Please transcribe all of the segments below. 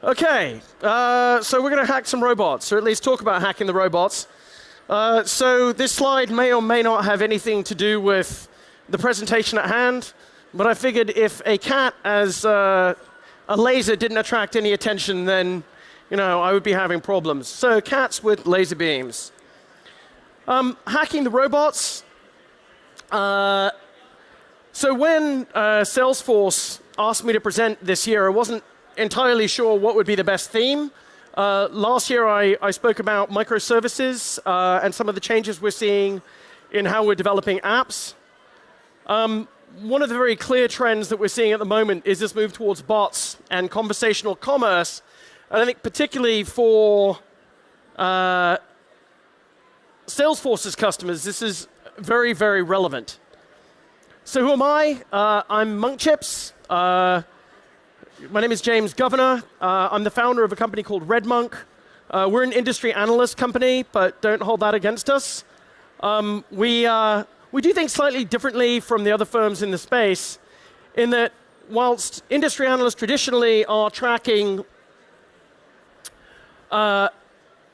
Okay, so we're going to hack some robots, or at least talk about hacking the robots. So this slide may or may not have anything to do with the presentation at hand, but I figured if a cat as a laser didn't attract any attention, then I would be having problems. So cats with laser beams. Hacking the robots. So when Salesforce asked me to present this year, I wasn't entirely sure what would be the best theme. Last year I spoke about microservices and some of the changes we're seeing in how we're developing apps. One of the very clear trends that we're seeing at the moment is this move towards bots and conversational commerce. And I think particularly for Salesforce's customers, this is very, very relevant. So who am I? I'm Monk Chips. My name is James Governor. I'm the founder of a company called RedMonk. We're an industry analyst company, but don't hold that against us. We do things slightly differently from the other firms in the space, in that whilst industry analysts traditionally are tracking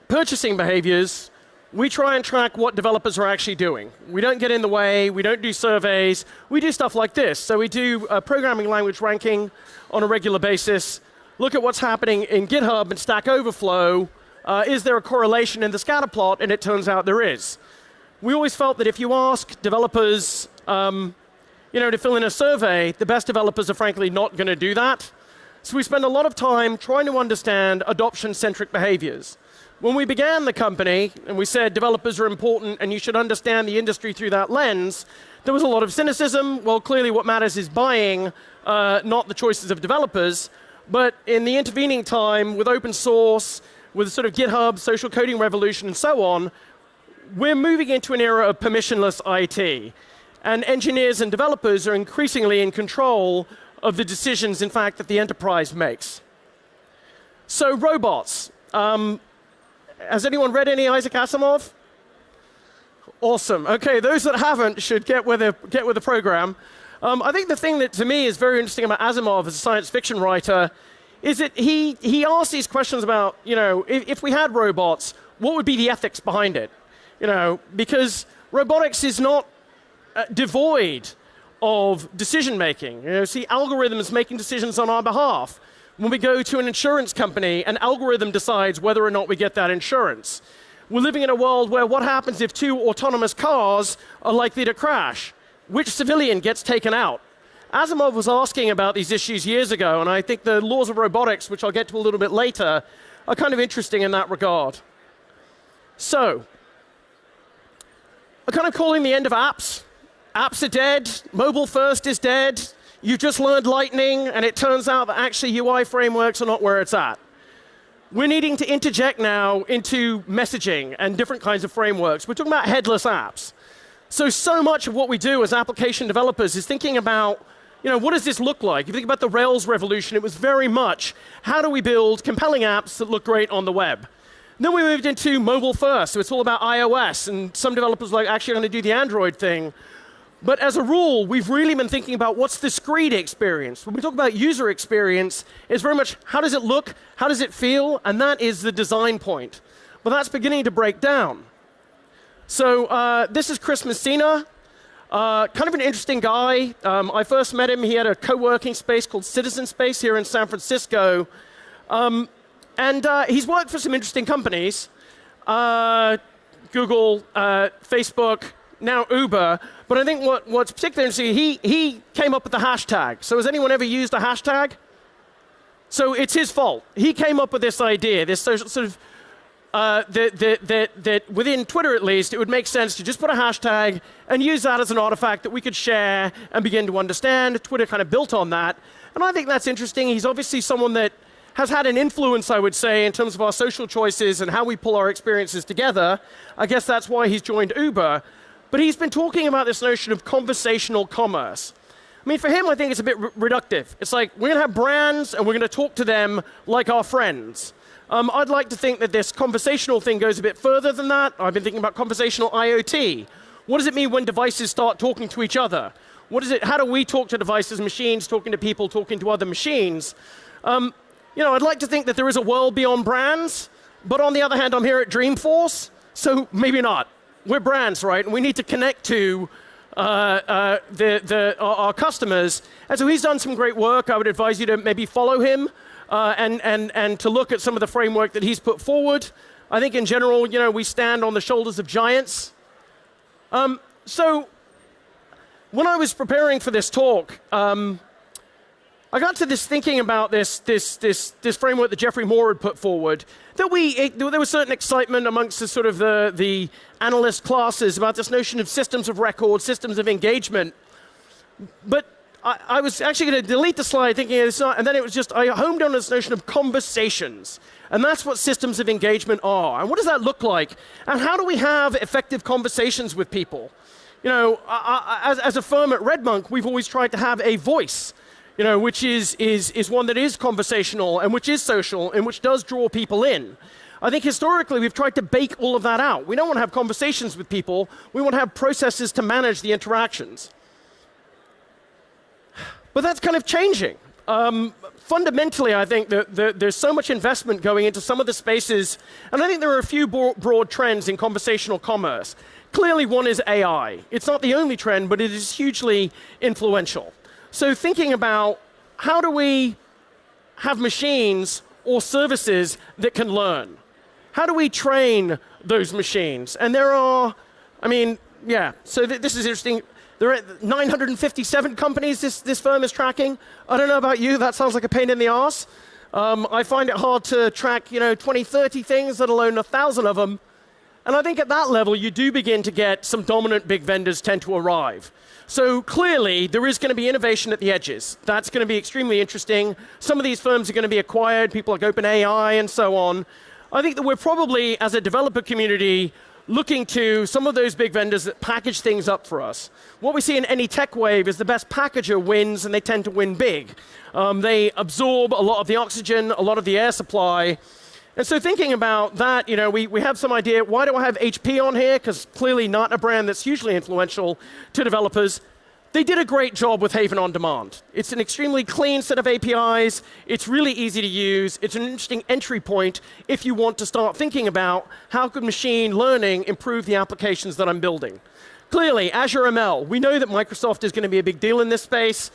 purchasing behaviors, we try and track what developers are actually doing. We don't get in the way. We don't do surveys. We do stuff like this. So we do programming language ranking on a regular basis, look at what's happening in GitHub and Stack Overflow. Is there a correlation in the scatter plot? And it turns out there is. We always felt that if you ask developers to fill in a survey, the best developers are frankly not going to do that. So we spend a lot of time trying to understand adoption-centric behaviors. When we began the company, and we said developers are important and you should understand the industry through that lens, there was a lot of cynicism. Well, clearly what matters is buying, not the choices of developers. But in the intervening time, with open source, with sort of GitHub, social coding revolution, and so on, we're moving into an era of permissionless IT. And engineers and developers are increasingly in control of the decisions, in fact, that the enterprise makes. So robots. Has anyone read any Isaac Asimov? Awesome. Okay, those that haven't should get with the program. I think the thing that to me is very interesting about Asimov as a science fiction writer is that he asks these questions about, if we had robots, what would be the ethics behind it? Because robotics is not devoid of decision making. See algorithms making decisions on our behalf. When we go to an insurance company, an algorithm decides whether or not we get that insurance. We're living in a world where what happens if two autonomous cars are likely to crash? Which civilian gets taken out? Asimov was asking about these issues years ago, and I think the laws of robotics, which I'll get to a little bit later, are kind of interesting in that regard. So, I'm kind of calling the end of apps. Apps are dead. Mobile first is dead. You just learned Lightning, and it turns out that actually UI frameworks are not where it's at. We're needing to interject now into messaging and different kinds of frameworks. We're talking about headless apps. So much of what we do as application developers is thinking about, what does this look like? If you think about the Rails revolution, it was very much, how do we build compelling apps that look great on the web? And then we moved into mobile first, so it's all about iOS, and some developers are actually going to do the Android thing. But as a rule, we've really been thinking about what's the screen experience. When we talk about user experience, it's very much how does it look, how does it feel, and that is the design point. But that's beginning to break down. So this is Chris Messina, kind of an interesting guy. I first met him, he had a co-working space called Citizen Space here in San Francisco. And he's worked for some interesting companies, Google, Facebook, now Uber. But I think what's particularly interesting, he came up with the hashtag. So has anyone ever used a hashtag? So it's his fault. He came up with this idea, this sort of, that within Twitter at least, it would make sense to just put a hashtag and use that as an artifact that we could share and begin to understand. Twitter kind of built on that. And I think that's interesting. He's obviously someone that has had an influence, I would say, in terms of our social choices and how we pull our experiences together. I guess that's why he's joined Uber. But he's been talking about this notion of conversational commerce. I mean, for him, I think it's a bit reductive. It's like, we're going to have brands, and we're going to talk to them like our friends. I'd like to think that this conversational thing goes a bit further than that. I've been thinking about conversational IoT. What does it mean when devices start talking to each other? How do we talk to devices, machines talking to people, talking to other machines? I'd like to think that there is a world beyond brands, but on the other hand, I'm here at Dreamforce, so maybe not. We're brands, right? And we need to connect to our customers. And so he's done some great work. I would advise you to maybe follow him and to look at some of the framework that he's put forward. I think in general, we stand on the shoulders of giants. So when I was preparing for this talk, I got to this thinking about this framework that Jeffrey Moore had put forward. There was certain excitement amongst the analyst classes about this notion of systems of record, systems of engagement. But I was actually going to delete the slide thinking it's not, and then it was just, I homed on this notion of conversations. And that's what systems of engagement are. And what does that look like? And how do we have effective conversations with people? As a firm at RedMonk, we've always tried to have a voice, which is one that is conversational and which is social and which does draw people in. I think historically we've tried to bake all of that out. We don't want to have conversations with people. We want to have processes to manage the interactions. But that's kind of changing. Fundamentally, I think that there's so much investment going into some of the spaces, and I think there are a few broad trends in conversational commerce. Clearly, one is AI. It's not the only trend, but it is hugely influential. So thinking about how do we have machines or services that can learn? How do we train those machines? And there are, so this is interesting. There are 957 companies this firm is tracking. I don't know about you, that sounds like a pain in the ass. I find it hard to track 20, 30 things, let alone 1,000 of them. And I think at that level, you do begin to get some dominant big vendors tend to arrive. So clearly, there is going to be innovation at the edges. That's going to be extremely interesting. Some of these firms are going to be acquired, people like OpenAI and so on. I think that we're probably, as a developer community, looking to some of those big vendors that package things up for us. What we see in any tech wave is the best packager wins, and they tend to win big. They absorb a lot of the oxygen, a lot of the air supply. And so thinking about that, we have some idea, why do I have HP on here? Because clearly not a brand that's hugely influential to developers. They did a great job with Haven on Demand. It's an extremely clean set of APIs. It's really easy to use. It's an interesting entry point if you want to start thinking about how could machine learning improve the applications that I'm building. Clearly, Azure ML, we know that Microsoft is going to be a big deal in this space.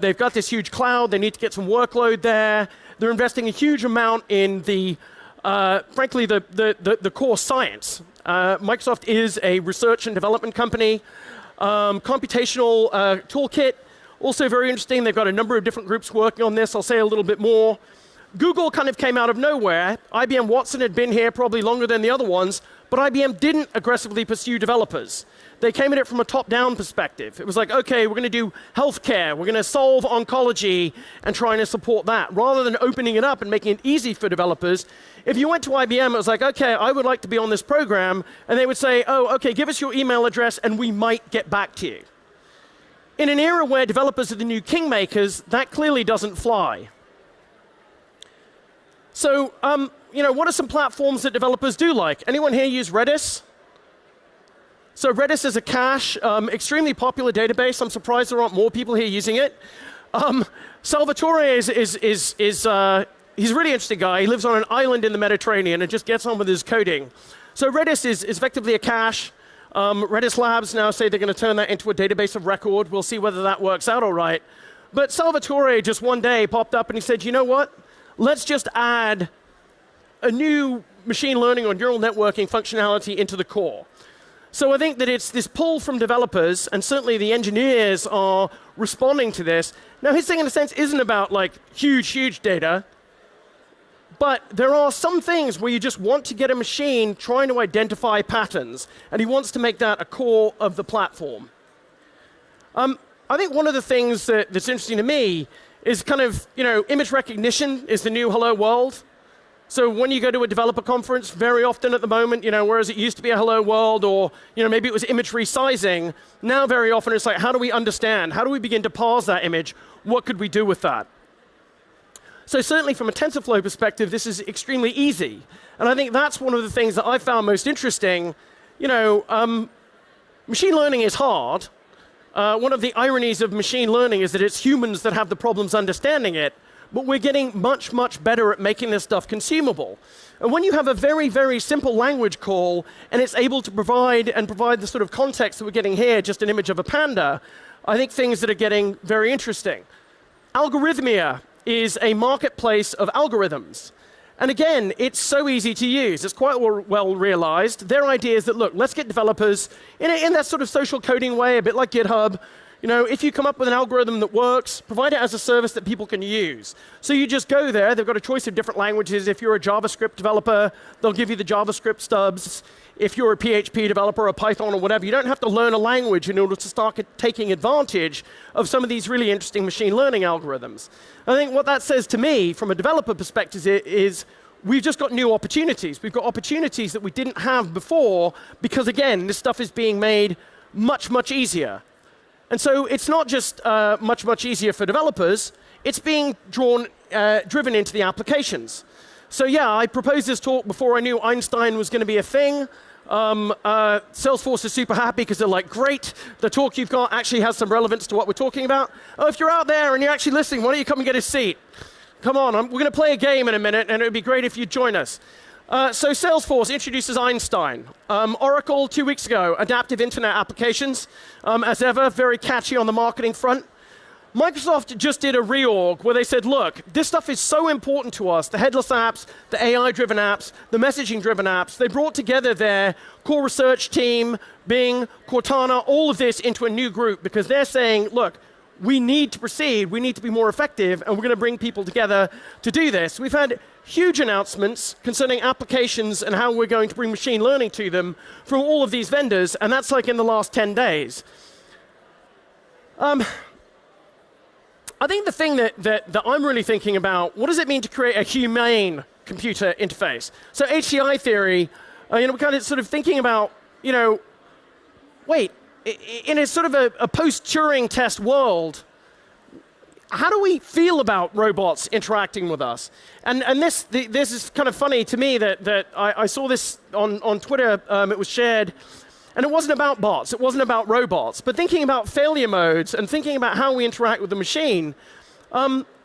They've got this huge cloud. They need to get some workload there. They're investing a huge amount in frankly, the core science. Microsoft is a research and development company. Computational toolkit, also very interesting. They've got a number of different groups working on this. I'll say a little bit more. Google kind of came out of nowhere. IBM Watson had been here probably longer than the other ones, but IBM didn't aggressively pursue developers. They came at it from a top-down perspective. It was like, okay, we're going to do healthcare. We're going to solve oncology and trying to support that, rather than opening it up and making it easy for developers. If you went to IBM, it was like, okay, I would like to be on this program, and they would say, oh, okay, give us your email address, and we might get back to you. In an era where developers are the new kingmakers, that clearly doesn't fly. So, what are some platforms that developers do like? Anyone here use Redis? So Redis is a cache, extremely popular database. I'm surprised there aren't more people here using it. Salvatore he's a really interesting guy. He lives on an island in the Mediterranean and just gets on with his coding. So Redis is effectively a cache. Redis Labs now say they're going to turn that into a database of record. We'll see whether that works out all right. But Salvatore just one day popped up and he said, you know what? Let's just add a new machine learning or neural networking functionality into the core. So I think that it's this pull from developers, and certainly the engineers are responding to this. Now, his thing, in a sense, isn't about like huge data, but there are some things where you just want to get a machine trying to identify patterns, and he wants to make that a core of the platform. I think one of the things that's interesting to me is kind of, image recognition is the new hello world. So when you go to a developer conference, very often at the moment, whereas it used to be a hello world or, maybe it was image resizing, now very often it's like, how do we understand? How do we begin to parse that image? What could we do with that? So certainly from a TensorFlow perspective, this is extremely easy. And I think that's one of the things that I found most interesting. Machine learning is hard. One of the ironies of machine learning is that it's humans that have the problems understanding it. but we're getting much, much better at making this stuff consumable. And when you have a very, very simple language call, and it's able to provide the sort of context that we're getting here, just an image of a panda, I think things that are getting very interesting. Algorithmia is a marketplace of algorithms. And again, it's so easy to use. It's quite well realized. Their idea is that, look, let's get developers in that sort of social coding way, a bit like GitHub. You know, if you come up with an algorithm that works, provide it as a service that people can use. So you just go there. They've got a choice of different languages. If you're a JavaScript developer, they'll give you the JavaScript stubs. If you're a PHP developer or Python or whatever, you don't have to learn a language in order to start taking advantage of some of these really interesting machine learning algorithms. I think what that says to me, from a developer perspective, is we've just got new opportunities. We've got opportunities that we didn't have before because, again, this stuff is being made much, much easier. And so it's not just much, much easier for developers. It's being driven into the applications. So yeah, I proposed this talk before I knew Einstein was going to be a thing. Salesforce is super happy because they're like, great, the talk you've got actually has some relevance to what we're talking about. Oh, if you're out there and you're actually listening, why don't you come and get a seat? Come on, we're going to play a game in a minute, and it would be great if you'd join us. So Salesforce introduces Einstein. Oracle, 2 weeks ago, adaptive internet applications. As ever, very catchy on the marketing front. Microsoft just did a reorg where they said, look, this stuff is so important to us, the headless apps, the AI-driven apps, the messaging-driven apps. They brought together their core research team, Bing, Cortana, all of this into a new group because they're saying, look, we need to proceed, we need to be more effective, and we're going to bring people together to do this. We've had huge announcements concerning applications and how we're going to bring machine learning to them from all of these vendors, and that's like in the last 10 days. I think the thing that I'm really thinking about, what does it mean to create a humane computer interface? So HCI theory, we're kind of sort of thinking about, wait, in a sort of a post-Turing test world, how do we feel about robots interacting with us? And this is kind of funny to me that I saw this on Twitter. It was shared. And it wasn't about bots, it wasn't about robots, but thinking about failure modes and thinking about how we interact with the machine,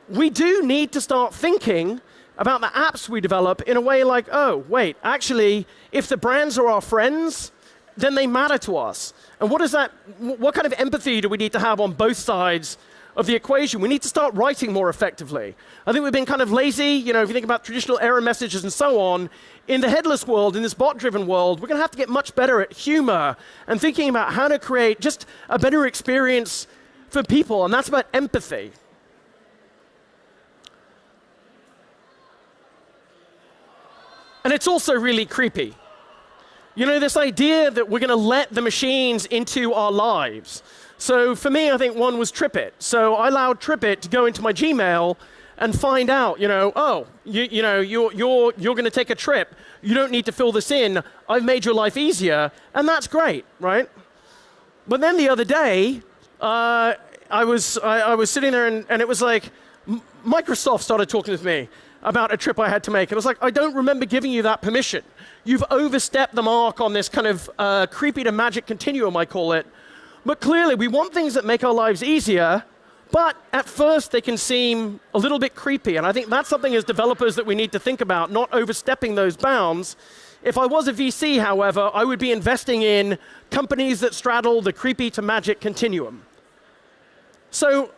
we do need to start thinking about the apps we develop in a way like, oh, wait, actually, if the brands are our friends, then they matter to us. And what kind of empathy do we need to have on both sides of the equation? We need to start writing more effectively. I think we've been kind of lazy, if you think about traditional error messages and so on. In the headless world, in this bot-driven world, we're going to have to get much better at humor and thinking about how to create just a better experience for people, and that's about empathy. And it's also really creepy. This idea that we're going to let the machines into our lives. So for me, I think one was TripIt. So I allowed TripIt to go into my Gmail and find out, oh, you're going to take a trip. You don't need to fill this in. I've made your life easier, and that's great, right? But then the other day, I was sitting there, and it was like Microsoft started talking with me about a trip I had to make. And I was like, I don't remember giving you that permission. You've overstepped the mark on this kind of creepy to magic continuum, I call it. But clearly, we want things that make our lives easier, but at first they can seem a little bit creepy. And I think that's something as developers that we need to think about, not overstepping those bounds. If I was a VC, however, I would be investing in companies that straddle the creepy to magic continuum. So,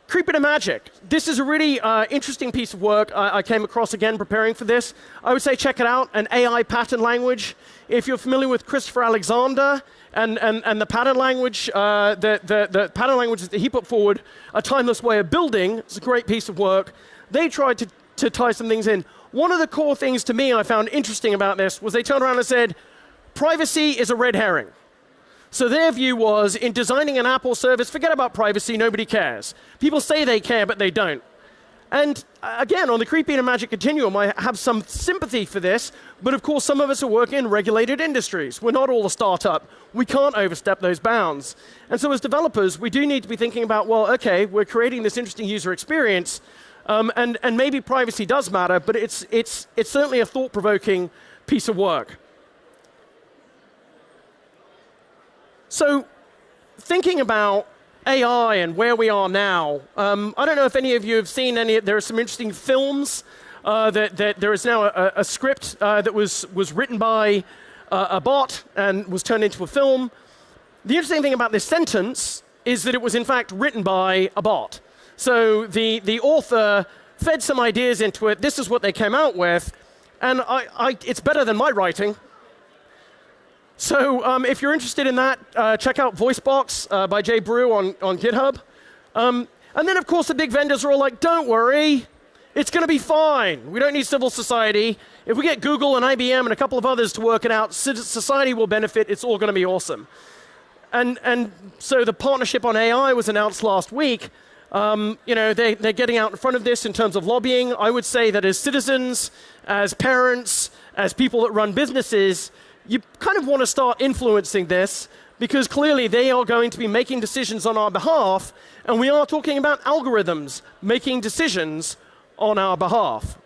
creepy to magic. This is a really interesting piece of work I came across again preparing for this. I would say check it out, an AI pattern language. If you're familiar with Christopher Alexander and the pattern language, the pattern languages that he put forward, a timeless way of building, it's a great piece of work. They tried to tie some things in. One of the core things to me I found interesting about this was they turned around and said, privacy is a red herring. So their view was, in designing an app or service, forget about privacy, nobody cares. People say they care, but they don't. And again, on the creepy and magic continuum, I have some sympathy for this, but of course some of us are working in regulated industries. We're not all a startup. We can't overstep those bounds. And so as developers, we do need to be thinking about, well, okay, we're creating this interesting user experience, and maybe privacy does matter, but it's certainly a thought-provoking piece of work. So thinking about AI and where we are now, I don't know if any of you have seen any. There are some interesting films that there is now a script that was written by a bot and was turned into a film. The interesting thing about this sentence is that it was in fact written by a bot. So the author fed some ideas into it. This is what they came out with, and it's better than my writing. So if you're interested in that, check out VoiceBox by Jay Brew on GitHub. And then, of course, the big vendors are all like, don't worry, it's going to be fine. We don't need civil society. If we get Google and IBM and a couple of others to work it out, society will benefit. It's all going to be awesome. And so the partnership on AI was announced last week. They're getting out in front of this in terms of lobbying. I would say that as citizens, as parents, as people that run businesses, you kind of want to start influencing this, because clearly they are going to be making decisions on our behalf, and we are talking about algorithms making decisions on our behalf.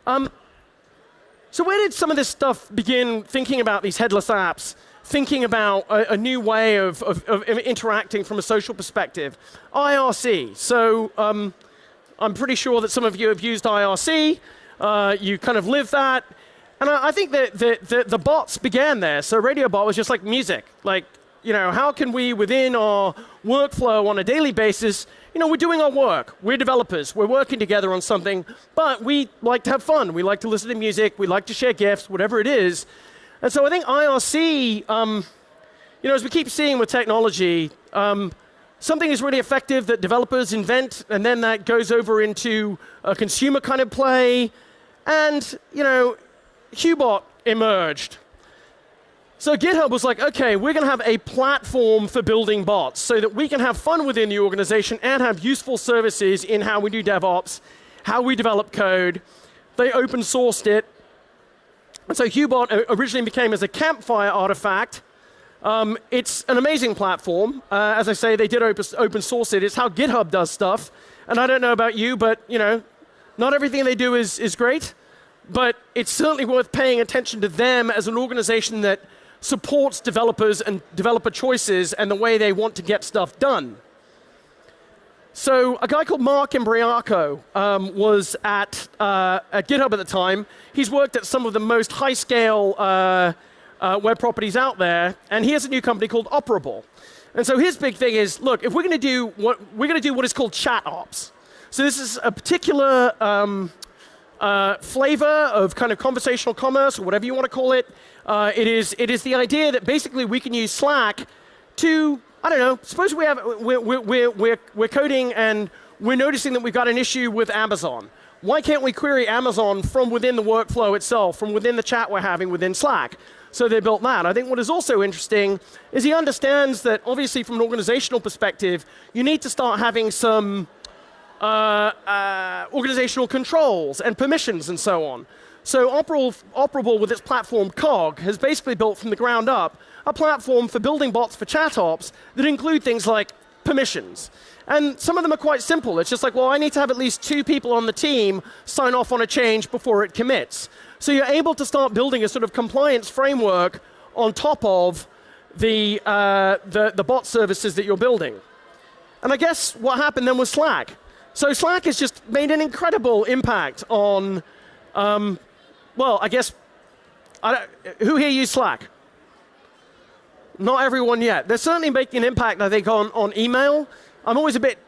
So where did some of this stuff begin, thinking about these headless apps, thinking about a new way of interacting from a social perspective? IRC. So I'm pretty sure that some of you have used IRC. You kind of live that. And I think that the bots began there. So RadioBot was just like music. Like, how can we, within our workflow on a daily basis, we're doing our work. We're developers. We're working together on something. But we like to have fun. We like to listen to music. We like to share GIFs, whatever it is. And so I think IRC, as we keep seeing with technology, something is really effective that developers invent, and then that goes over into a consumer kind of play. And, Hubot emerged. So GitHub was like, okay, we're going to have a platform for building bots so that we can have fun within the organization and have useful services in how we do DevOps, how we develop code. They open sourced it. And so Hubot originally became as a campfire artifact. It's an amazing platform. As I say, they did open source it. It's how GitHub does stuff. And I don't know about you, but not everything they do is great. But it's certainly worth paying attention to them as an organization that supports developers and developer choices and the way they want to get stuff done. So a guy called Mark Imbriaco was at GitHub at the time. He's worked at some of the most high-scale web properties out there, and he has a new company called Operable. And so his big thing is, look, if we're going to do what is called chat ops. So this is a particular flavor of kind of conversational commerce, or whatever you want to call it. It is the idea that basically we can use Slack to, I don't know, suppose we're coding and we're noticing that we've got an issue with Amazon. Why can't we query Amazon from within the workflow itself, from within the chat we're having within Slack? So they built that. I think what is also interesting is he understands that obviously from an organizational perspective, you need to start having some organizational controls and permissions and so on. So Operable with its platform Cog has basically built from the ground up a platform for building bots for chat ops that include things like permissions. And some of them are quite simple. It's just like, well, I need to have at least 2 people on the team sign off on a change before it commits. So you're able to start building a sort of compliance framework on top of the bot services that you're building. And I guess what happened then was Slack. So Slack has just made an incredible impact on, well, I guess, who here used Slack? Not everyone yet. They're certainly making an impact, I think, on email. I'm always a bit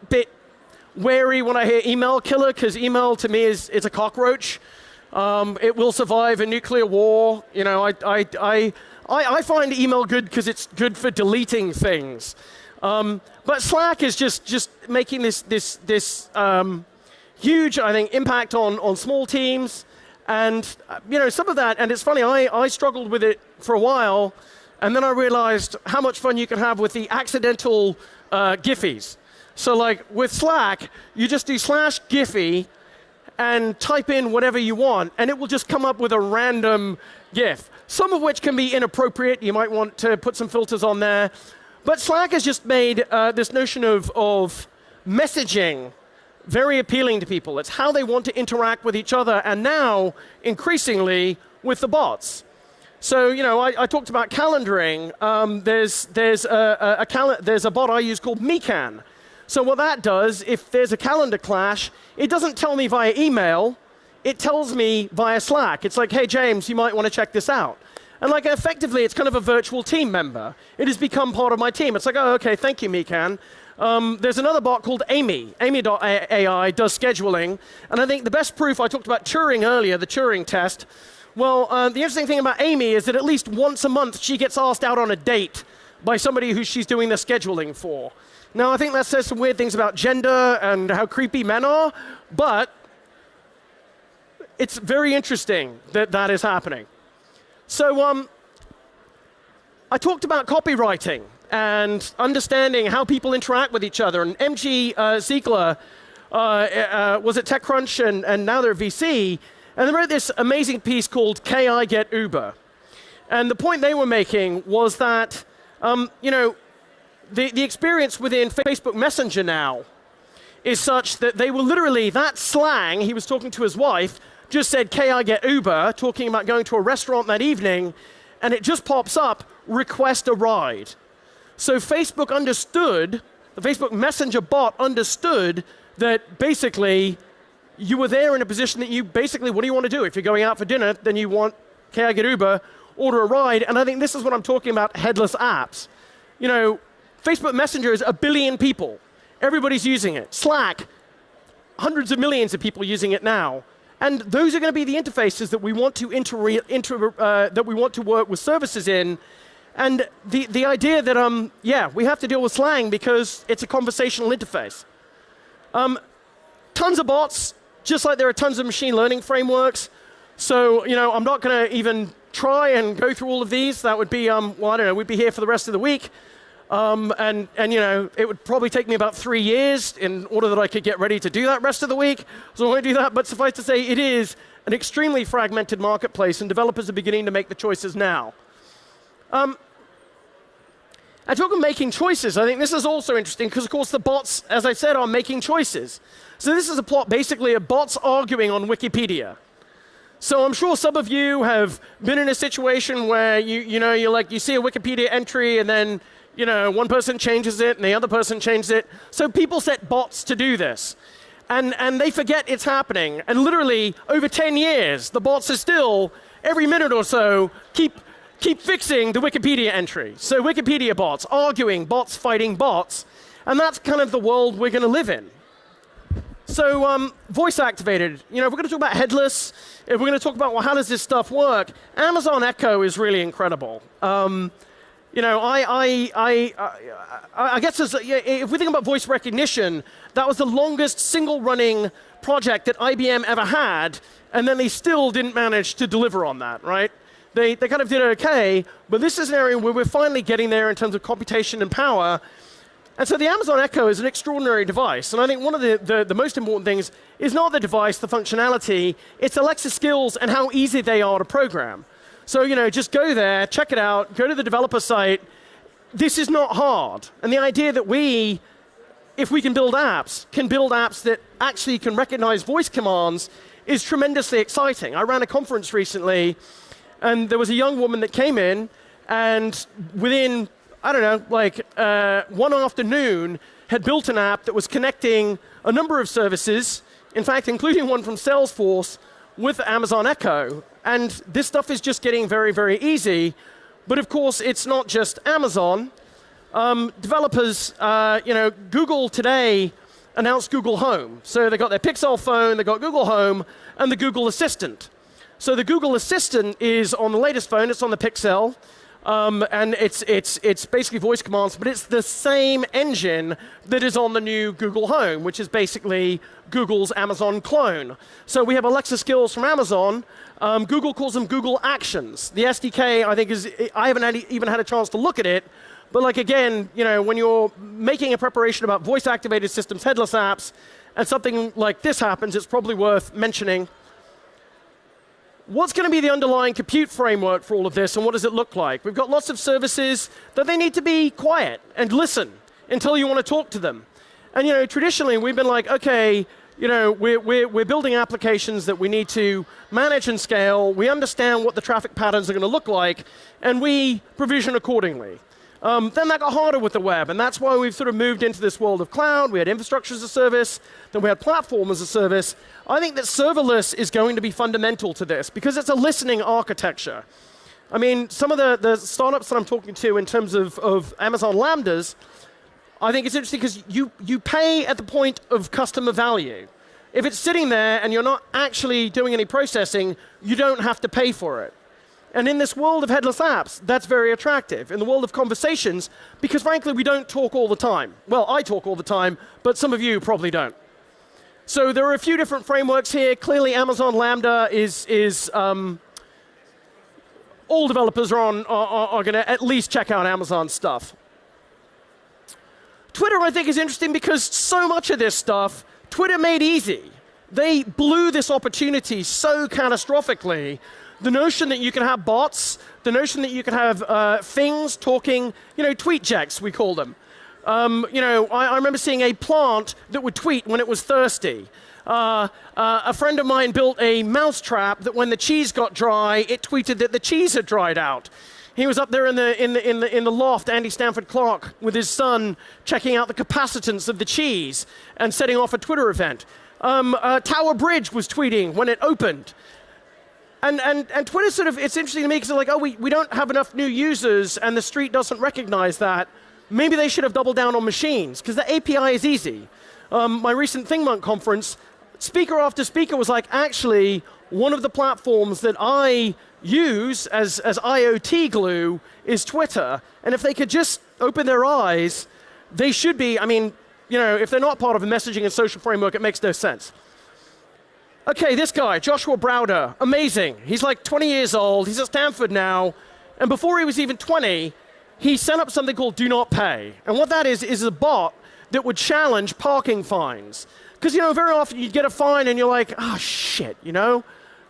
wary when I hear email killer, because email to me it's a cockroach. It will survive a nuclear war. I find email good because it's good for deleting things. But Slack is just making this huge, I think, impact on small teams. And some of that, and it's funny, I struggled with it for a while, and then I realized how much fun you can have with the accidental Giphies. So like with Slack, you just do /Giphy and type in whatever you want, and it will just come up with a random GIF, some of which can be inappropriate. You might want to put some filters on there. But Slack has just made this notion of messaging very appealing to people. It's how they want to interact with each other, and now, increasingly, with the bots. So, I talked about calendaring. There's a bot I use called Mecan. So what that does, if there's a calendar clash, it doesn't tell me via email, it tells me via Slack. It's like, hey, James, you might want to check this out. And like effectively, it's kind of a virtual team member. It has become part of my team. It's like, oh, okay, thank you, Mecan. There's another bot called Amy. Amy.ai does scheduling. And I think the best proof, I talked about Turing earlier, the Turing test. Well, the interesting thing about Amy is that at least once a month, she gets asked out on a date by somebody who she's doing the scheduling for. Now, I think that says some weird things about gender and how creepy men are, but it's very interesting that that is happening. So I talked about copywriting and understanding how people interact with each other. And MG Ziegler was at TechCrunch, and now they're at VC, and they wrote this amazing piece called KI Get Uber. And the point they were making was that, the experience within Facebook Messenger now is such that they will literally, that slang, he was talking to his wife, just said, KI Get Uber, talking about going to a restaurant that evening, and it just pops up, request a ride. So Facebook understood, the Facebook Messenger bot understood that basically you were there in a position that you basically, what do you want to do? If you're going out for dinner, then you want KI Get Uber, order a ride, and I think this is what I'm talking about, headless apps. Facebook Messenger is 1 billion people. Everybody's using it. Slack, hundreds of millions of people using it now. And those are going to be the interfaces that we want to that we want to work with services in. And the idea that we have to deal with slang because it's a conversational interface. Tons of bots, just like there are tons of machine learning frameworks. So I'm not going to even try and go through all of these. That would be well, I don't know. We'd be here for the rest of the week. And it would probably take me about 3 years in order that I could get ready to do that rest of the week. So I won't do that, but suffice to say, it is an extremely fragmented marketplace, and developers are beginning to make the choices now. I talk of making choices. I think this is also interesting because, of course, the bots, as I said, are making choices. So this is a plot basically of bots arguing on Wikipedia. So I'm sure some of you have been in a situation where you see a Wikipedia entry and then one person changes it and the other person changes it. So people set bots to do this. And they forget it's happening. And literally, over 10 years, the bots are still, every minute or so, keep fixing the Wikipedia entry. So Wikipedia bots, arguing, bots fighting bots. And that's kind of the world we're going to live in. So voice activated. If we're going to talk about headless, if we're going to talk about, well, how does this stuff work, Amazon Echo is really incredible. I guess if we think about voice recognition, that was the longest single-running project that IBM ever had, and then they still didn't manage to deliver on that, right? They kind of did okay, but this is an area where we're finally getting there in terms of computation and power. And so the Amazon Echo is an extraordinary device, and I think one of the most important things is not the device, the functionality, it's Alexa skills and how easy they are to program. So, just go there, check it out, go to the developer site. This is not hard. And the idea that if we can build apps that actually can recognize voice commands is tremendously exciting. I ran a conference recently, and there was a young woman that came in, and within, one afternoon, had built an app that was connecting a number of services, in fact, including one from Salesforce, with Amazon Echo. And this stuff is just getting very, very easy. But of course, it's not just Amazon. Developers, Google today announced Google Home. So they got their Pixel phone, they got Google Home, and the Google Assistant. So the Google Assistant is on the latest phone, it's on the Pixel, and it's basically voice commands, but it's the same engine that is on the new Google Home, which is basically Google's Amazon clone. So we have Alexa skills from Amazon. Google calls them Google Actions. The SDK, I think, I haven't even had a chance to look at it, but again, when you're making a preparation about voice-activated systems, headless apps, and something like this happens, it's probably worth mentioning. What's going to be the underlying compute framework for all of this, and what does it look like? We've got lots of services that they need to be quiet and listen until you want to talk to them. And traditionally, we've been like, okay, we're building applications that we need to manage and scale. We understand what the traffic patterns are going to look like, and we provision accordingly. Then that got harder with the web, and that's why we've sort of moved into this world of cloud. We had infrastructure as a service, then we had platform as a service. I think that serverless is going to be fundamental to this because it's a listening architecture. I mean, some of the startups that I'm talking to in terms of Amazon Lambdas, I think it's interesting because you pay at the point of customer value. If it's sitting there and you're not actually doing any processing, you don't have to pay for it. And in this world of headless apps, that's very attractive. In the world of conversations, because frankly, we don't talk all the time. Well, I talk all the time, but some of you probably don't. So there are a few different frameworks here. Clearly, Amazon Lambda is all developers are going to at least check out Amazon stuff. Twitter, I think, is interesting because so much of this stuff, Twitter made easy. They blew this opportunity so catastrophically. The notion that you can have bots, the notion that you can have things talking, tweet jacks, we call them. I remember seeing a plant that would tweet when it was thirsty. A friend of mine built a mouse trap that when the cheese got dry, it tweeted that the cheese had dried out. He was up there in the loft, Andy Stanford Clark, with his son, checking out the capacitance of the cheese and setting off a Twitter event. Tower Bridge was tweeting when it opened. And Twitter sort of, it's interesting to me because they're like, oh, we don't have enough new users and the street doesn't recognize that. Maybe they should have doubled down on machines because the API is easy. My recent ThingMonk conference, speaker after speaker was like, actually, one of the platforms that I use as IoT glue is Twitter. And if they could just open their eyes, they should be, if they're not part of a messaging and social framework, it makes no sense. Okay, this guy, Joshua Browder, amazing. He's like 20 years old. He's at Stanford now. And before he was even 20, he set up something called Do Not Pay. And what that is a bot that would challenge parking fines. Because, very often you'd get a fine and you're like, oh, shit,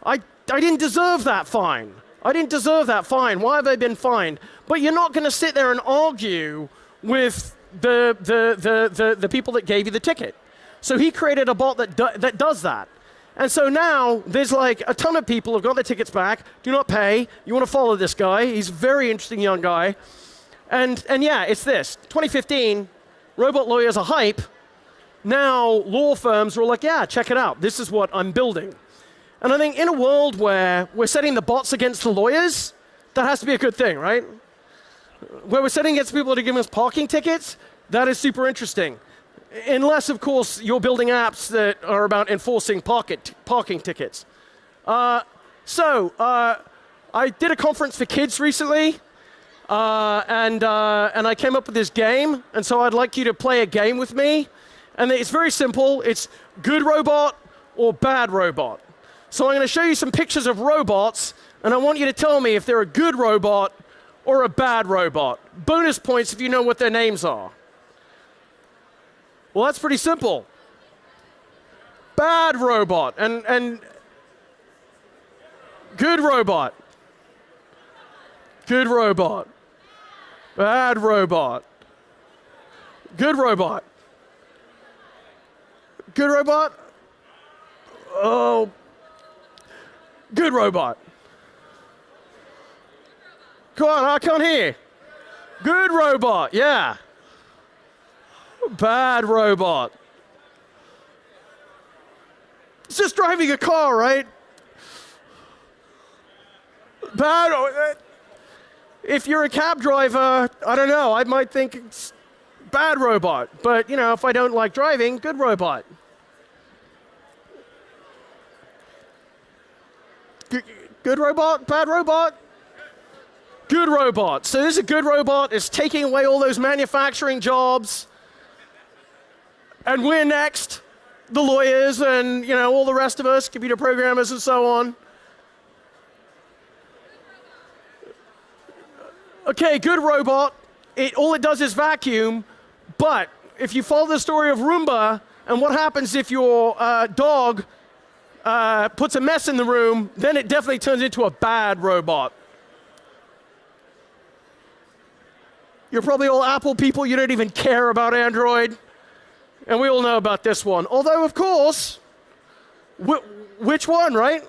I didn't deserve that fine. I didn't deserve that fine. Why have I been fined? But you're not going to sit there and argue with the people that gave you the ticket. So he created a bot that does that. And so now there's like a ton of people who've got their tickets back, do not pay. You want to follow this guy. He's a very interesting young guy. And yeah, it's this. 2015, robot lawyers are hype. Now law firms are all like, yeah, check it out. This is what I'm building. And I think in a world where we're setting the bots against the lawyers, that has to be a good thing, right? Where we're setting against people to give us parking tickets, that is super interesting. Unless, of course, you're building apps that are about enforcing parking tickets. I did a conference for kids recently, and I came up with this game, and so I'd like you to play a game with me. And it's very simple. It's good robot or bad robot. So I'm going to show you some pictures of robots, and I want you to tell me if they're a good robot or a bad robot. Bonus points if you know what their names are. Well, that's pretty simple. Bad robot and good robot. Good robot. Bad robot. Good robot. Good robot. Oh. Good robot. Come on, I can't hear. Good robot, yeah. Bad robot. It's just driving a car, right? Bad. If you're a cab driver, I don't know, I might think it's bad robot. But, if I don't like driving, good robot. Good robot, bad robot? Good robot. So this is a good robot. It's taking away all those manufacturing jobs. And we're next, the lawyers and, all the rest of us, computer programmers and so on. Okay, good robot. All it does is vacuum. But if you follow the story of Roomba and what happens if your dog puts a mess in the room, then it definitely turns into a bad robot. You're probably all Apple people. You don't even care about Android. And we all know about this one. Although, of course, which one, right?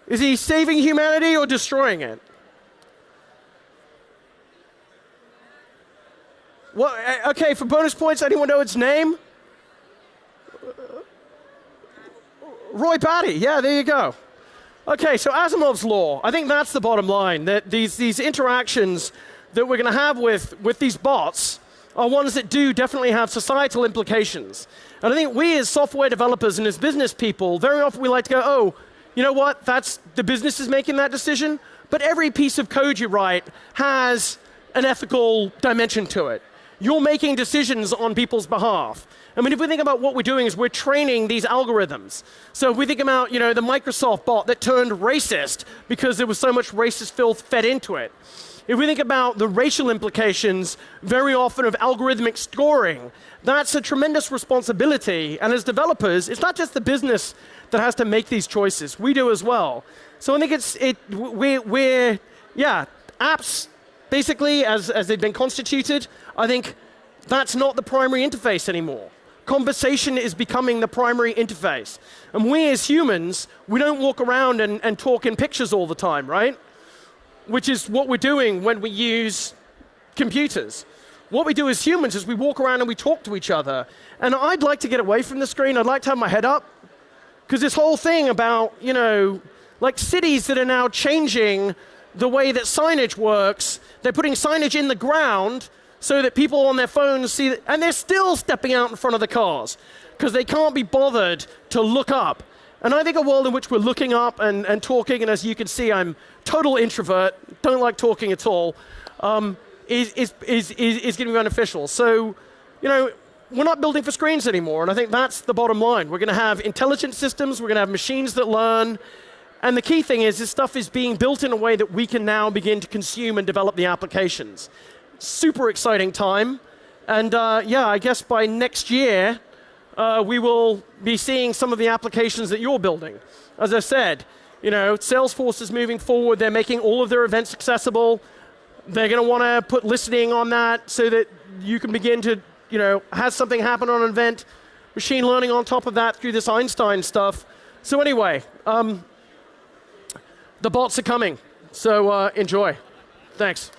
Is he saving humanity or destroying it? Well, okay, for bonus points, anyone know its name? Roy Batty, yeah, there you go. Okay, so Asimov's law, I think that's the bottom line, that these interactions that we're going to have with these bots are ones that do definitely have societal implications. And I think we as software developers and as business people, very often we like to go, oh, you know what, that's the business is making that decision, but every piece of code you write has an ethical dimension to it. You're making decisions on people's behalf. I mean, if we think about what we're doing is we're training these algorithms. So if we think about, you know, the Microsoft bot that turned racist because there was so much racist filth fed into it. If we think about the racial implications very often of algorithmic scoring, that's a tremendous responsibility. And as developers, it's not just the business that has to make these choices. We do as well. So I think we're apps, basically, as they've been constituted, I think that's not the primary interface anymore. Conversation is becoming the primary interface. And we as humans, we don't walk around and talk in pictures all the time, right? Which is what we're doing when we use computers. What we do as humans is we walk around and we talk to each other. And I'd like to get away from the screen. I'd like to have my head up. Because this whole thing about, you know, like cities that are now changing the way that signage works, they're putting signage in the ground so that people on their phones see that, and they're still stepping out in front of the cars because they can't be bothered to look up. And I think a world in which we're looking up and talking, and as you can see, I'm total introvert, don't like talking at all, is going to be beneficial. So, you know, we're not building for screens anymore, and I think that's the bottom line. We're going to have intelligent systems, we're going to have machines that learn, and the key thing is this stuff is being built in a way that we can now begin to consume and develop the applications. Super exciting time, and yeah, I guess by next year, we will be seeing some of the applications that you're building. As I said, you know, Salesforce is moving forward. They're making all of their events accessible. They're going to want to put listening on that so that you can begin to, you know, have something happen on an event. Machine learning on top of that through this Einstein stuff. So anyway, the bots are coming. So enjoy. Thanks.